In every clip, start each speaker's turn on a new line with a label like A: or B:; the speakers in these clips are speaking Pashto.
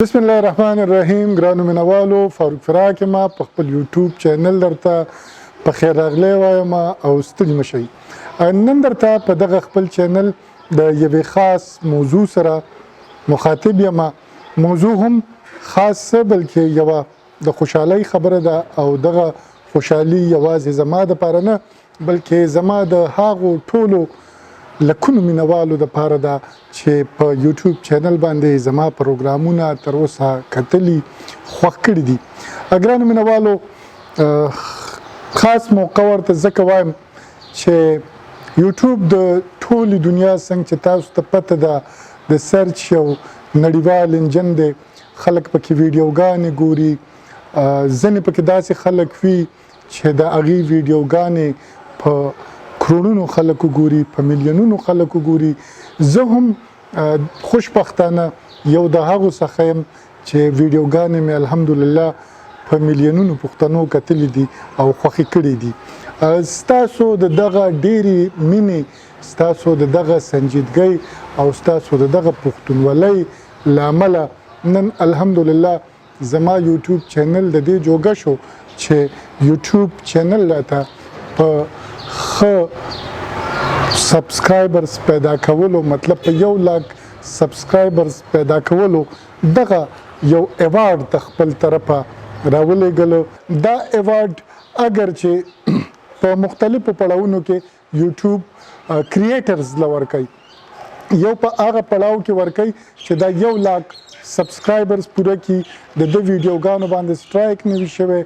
A: بسم الله الرحمن الرحیم. ګرانو مینوالو، فاروق فراق ما په خپل یوټیوب چینل درته په خیر راغلی وایم او ستړي مشئ. نن درته په دغه خپل چینل د یوې خاص موضوع سره مخاطب یم. موضوع هم خاص بلکې یوه د خوشحالۍ خبره ده او دغه خوشحالي یوازې زما دپاره نه بلکې زما د هغو ټولو لکونو مینوالو د پاره ده چې په یوټیوب چینل باندې زما پروګرامونه تر اوسه کتلي خوښ کړي دي. ګرانو مینوالو، خاص موقع ورته ځکه وایم چې یوټیوب د ټولې دنیا څنګه چې تاسو ته پته ده د سرچ یو نړیوال انجن دی. خلک پکې ویډیوګانې ګوري، ځینې پکې داسې خلک وي چې د هغې ویډیوګانې په کرونونو خلکو ګوري، په میلیونونو خلکو ګوري. زه هم خوشبختانه یو د هغو څخه یم چې ویډیوګانې مې الحمدلله په میلیونونو پښتنو کتلي دي او خوښې کړي دي. ستاسو د دغه ډېرې مینې، ستاسو د دغه سنجیدګۍ او ستاسو د دغه پښتونولۍ له امله نن الحمدلله زما یوټیوب چینل د دې جوګه شو چې یوټیوب چینل راته په سبسکرایبرز پیدا کولو، مطلب په 1 لاک سبسکرایبرز پیدا کولو دغه یو ایوارډ د خپل طرفه راولېږلو. دا ایوارډ اگر چې په مختلفو پړاوونو کې یوټیوب کریټرز له ورکوي، یو په هغه پړاو کې ورکوي چې دا 1 لاک سبسکرایبرز پوره کړي، د ده ویډیوګانو باندې سټرایک نه وي شوی،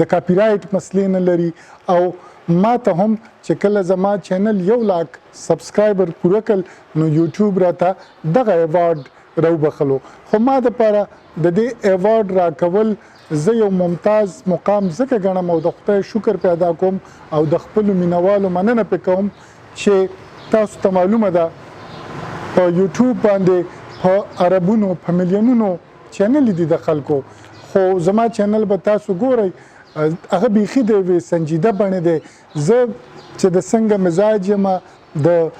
A: د کاپی رایټ مسلې نه لري. او ما ته هم چې کله زما چینل 1 لاک سبسکرایبر پوره کړل نو یوټیوب راته دغه ایوارډ راوبخلو. خو ما دپاره د دې ایوارډ راکول زه یو ممتاز مقام ځکه ګڼم او د خدای شکر پیدا کوم او د خپلو مینوالو مننه پې کوم چې تاسو ته معلومه ده په یوټیوب باندې په عربونو په میلیونونو چینل دي د خلکو، خو زما چینل به تاسو ګورئ هغه بیخي د یوې سنجیده بڼې دی. زه چې د څنګه مزاج یم، د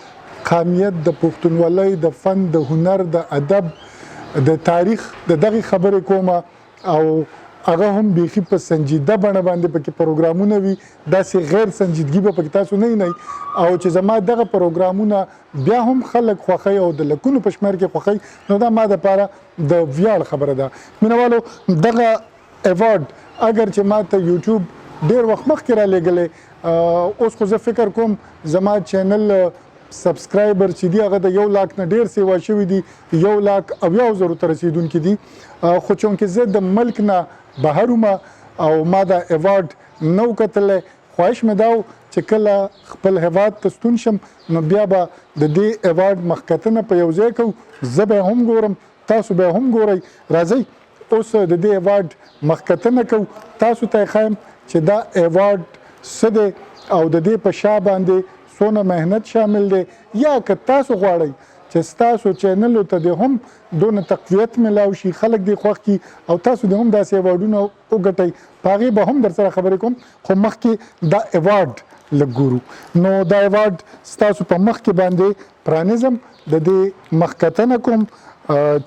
A: قامیت، د پښتونولۍ، د فن، د هنر، د ادب، د تاریخ د دغې خبرې کومه او هغه هم بیخي په سنجیده بڼه باندې پکې پروګرامونه وي، داسې غیر سنجیدګي به پکې تاسو نه وینئ. او چې زما دغه پروګرامونه بیا هم خلک خوښوي او د لکونو په شمېر کې خوښوي نو دا ما دپاره د ویاړ خبره ده. مینوالو، دغه ایوارډ اگر چې ما ته یوټیوب ډېر وخت مخکې را لېږلی، اوس خو زه فکر کوم زما چینل سبسکرایبر چې دي هغه د 1 لاک نه ډېر سیوا شوي دي، 1 لاک 70,000 ته رسېدونکي دي. خو چونکې زه د ملک نه بهر وم او ما دا ایوارډ نه و کتلی، خواهش مې دا و چې کله خپل هیواد ته ستون شم نو بیا به د دې ایوارډ مخکتنه په یو ځای کوو، زه به هم ګورم، تاسو به هم ګورئ. راځئ اوس د دې ایوارډ مخکتنه کوو، تاسو ته یې ښایم چې دا ایوارډ څه دی او د دې په شا باندې څونه محنت شامل دی. یا که تاسو غواړئ چې ستاسو چینلو ته دې هم دونه تقویت میلاو شي، خلک دې خوښ کړي او تاسو دې هم داسې ایوارډونه وګټئ، په هغې به هم در سره خبرې کوم. خو مخکې دا ایوارډ لږ ګورو. نو دا ایوارډ ستاسو په مخ کې باندې پرانیزم، د دې مخکتنه کوم،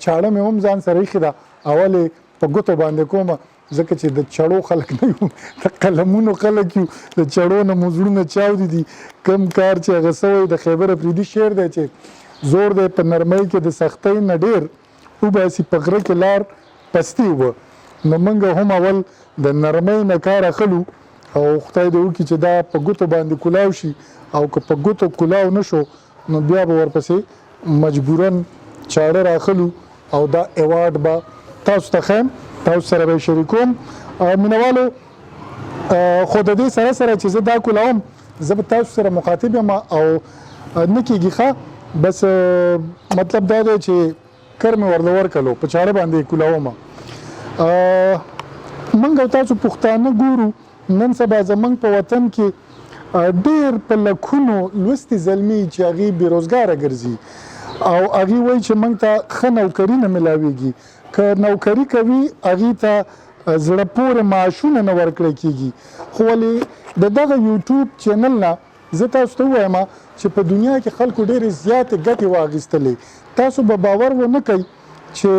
A: چاړه مې هم ځان سره ایښې ده، اول یې په ګوتو باندې کومه ځکه چې د چړو خلک نه یو، د قلمونو خلک یو، د چړو نه مو زړونه چاودي دي. کم کار چې هغه سوی د خیبر افریدي شعر دی چې زور دی په نرمۍ کې د سختۍ نه ډېر وباسي په غره کې لار پستي وه. نو موږ هم اول د نرمۍ نه کار اخلو او خدای دې وکړي چې دا په ګوتو باندې کلاو شي، او که په ګوتو کلاو نه شو نو بیا به ورپسې مجبورن چاړه راخلو او دا ایوارډ به تاسو ته ښیم، تاسو سره به یې شریکوم. مینوالو، خو د دې سره سره چې زه دا کولاوم زه به تاسو سره مخاطب یم او نه کېږي ښه، بس مطلب دا دی چې کر مې ورله ورکړلو په چاړه باندې یې کولاومه. موږ او تاسو پښتانه ګورو نن سبا زموږ په وطن کې ډېر په لکونو لوستې زلمي چې هغې بېروزګاره ګرځي او هغې وایي چې موږ ته ښه نوکري نه میلاویږي. که نوکري کوي هغې ته زړه پورې معاشونه نه ورکړی کېږي. خو ولې د دغه یوټیوب چینل نه زه تاسو ته ووایم چې په دنیا کې خلکو ډېرې زیاتې ګټې واخیستلې. تاسو به باور ونه کوئ چې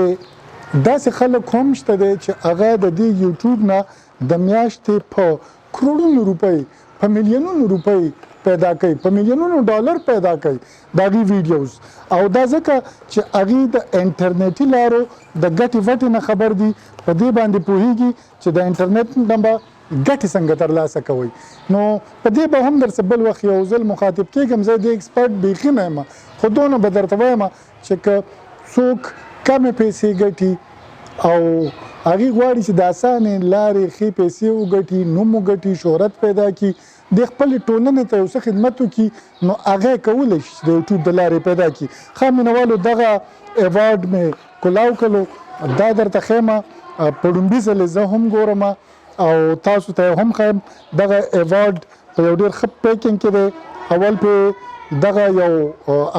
A: داسې خلک هم شته دی چې هغه د دې یوټیوب نه د میاشتې په کروڑونو روپۍ په میلیونونو روپۍ پیدا کوي په میلیونونو ډالر پیدا کوي د هغې ویډیوز او دا ځکه چې هغې د انټرنیټي لارو د ګټې وټې نه خبر دي په دې باندې پوهېږي چې د انټرنیټ نه به ګټې څنګه ترلاسه کوئ نو په دې به هم درسه بل وخت یو ځل مخاطب کېږم زه د ایکسپرټ بیخي نه یم خو دونه به درته وایم چې که څوک کمې پیسې ګټي او هغې غواړي چې د اسانې لارې ښې پیسې وګټي نوم وګټي شهرت پیدا کړي د خپلې ټولنې ته یو څه خدمت وکړي نو هغه یې کولی شي د یوټیوب د لارې پیدا کړي ښه مینوالو دغه ایوارډ مې کلاو کړلو دا درته ښیم په لومړي ځل زه هم ګورم او تاسو ته هم ښیم دغه ایوارډ په یو ډېر ښه پیکینګ کې دی اول پې دغه یو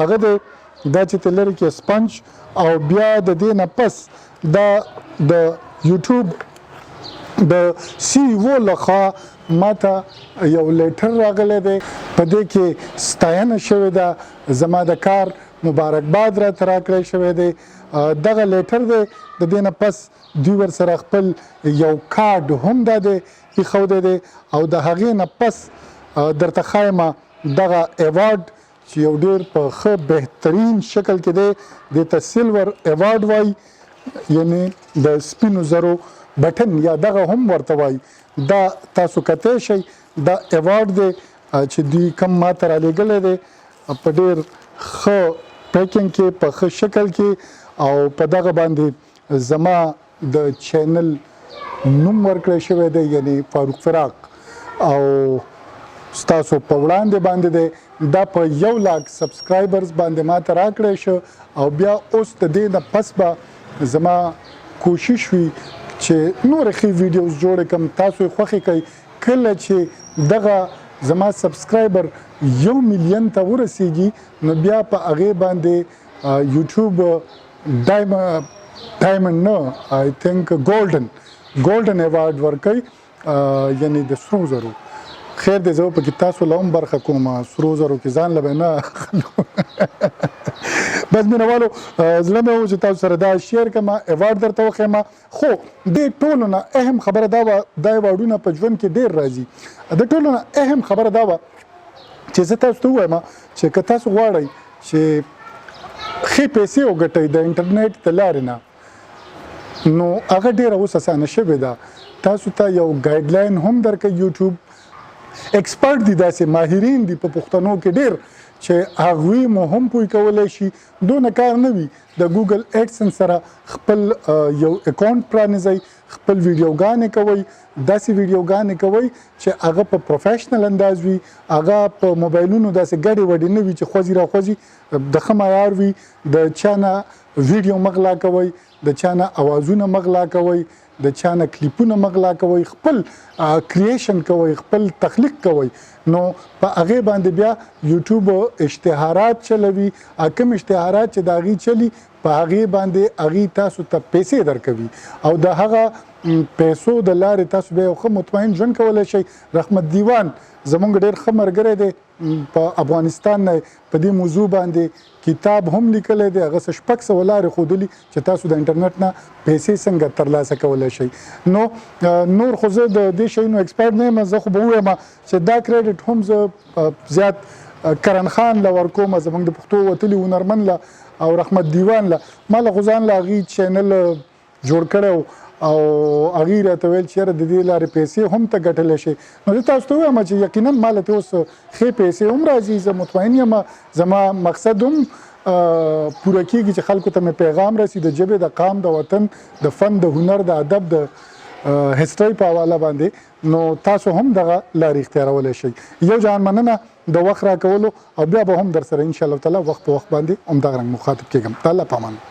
A: هغه دی دا چې ته لرې کې سپنج او بیا د دې نه پس دا د یوټیوب د سی او لخوا ماته یو لیټر راغلی دی په دې کې ستاینه شوې ده زما د کار مبارکباد راته راکړی شوی دی دغه لیټر دی د دې نه پس دوی ورسره خپل یو کارډ هم دا دی ایښودی دی او د هغې نه پس درته ښایم دغه ایوارډ چې یو ډېر په ښه بهترین شکل کې دی دې ته سلور ایوارډ وایي یعنې د سپینو زرو بټن یا دغه هم ورته وایي دا تاسو کتی شئ دا ایوارډ دی چې دوی کم ماته رالیږلی دی په ډېر ښه پیکینګ کې په ښه شکل کې او په دغه باندې زما د چینل نوم ورکړی شوی دی یعنی فاروق فراق او ستاسو په وړاندې باندې دی دا په 1,00,000 سبسکرایبرز باندې ماته راکړی شو او بیا اوس د دې نه پس به زما کوشش وي چې نور ښې ویډیوز جوړ کړم تاسو یې خوښې کوئ کله چې دغه زما سبسکرایبر 1 ملیون ته ورسیږي نو بیا په هغې باندې یوټیوب ډایمنډ نه آی تھنک ګولډن ایوارډ ورکوي یعنی د سرو زرو خیر دی زه پکې تاسو له هم برخه کوم سرو زرو کې ځان له به نه بس مینوالو زړه مې و چې تاسو سره دا شیر کړم ایوارډ درته وښیم خو دې ټولو نه اهم خبره دا وه دا ایوارډونه په ژوند کې ډېر راځي د ټولو نه اهم خبره دا وه چې زه تاسو ته ووایم چې که تاسو غواړئ چې ښې پیسې وګټئ د انټرنیټ د لارې نه نو هغه ډېره اوس اسانه شوې ده تاسو ته یو ګایډلاین هم درکوي یوټیوب ایکسپرټ دي داسې ماهرین دي په پښتنو کې ډېر چې هغوی مو هم پوه کولی شي دونه کار نه وي د ګوګل ایډسن سره خپل یو اکاونټ پرانیزئ خپل ویډیوګانې کوئ داسې ویډیوګانې کوئ چې هغه په پروفیشنل انداز وي هغه په موبایلونو داسې ګډې وډې نه وي چې خوځي راخوځي د ښه معیار وي د چا نه ویډیو مغلا کوئ د چا نه اوازونه مغلا کوئ د چا نه کلیپونه مغلا کوئ خپل کریشن کوئ خپل تخلیق کوئ نو په هغې باندې بیا یوټیوب اشتهارات چلوي کوم اشتهارات چې د هغې چلي په هغې باندې هغې تاسو ته پیسې درکوي او د هغه پیسو د لارې تاسو بیا یو ښه مطمئن ژوند کولی شئ رحمت دیوان زمونږ ډېر ښه ملګری دی په افغانستان نه په دې موضوع باندې کتاب هم لیکلی دی هغه څه 600 لارې ښودلي چې تاسو د انټرنیټ نه پیسې څنګه ترلاسه کولی شئ نو نور خو زه د دې شیونو ایکسپرټ نه یم زه خو به ووایم چې دا کریډټ هم زه زیات کرن خان له ورکوم زموږ د پښتو وتلي هنرمند له او رحمت دیوان له ما له خو ځان له هغې چینل جوړ کړی او هغې راته ویل چې یاره د دې لارې پیسې هم ته ګټلی شي نو زه تاسو ته ووایم چې یقینا ما له اوس ښې پیسې هم راځي زه مطمئن یم زما مقصد هم پوره کېږي چې خلکو ته مې پیغام رسي د ژبې د قام د وطن د فن د هنر د ادب د هسټرۍ په حواله باندې نو تاسو هم دغه لارې اختیارولی شئ یو جهان مننه د وخت راکولو او بیا به هم در سره انشاءالله تعالی وخت په وخت باندې همدغه رنګ مخاطب کېږم د الله په امان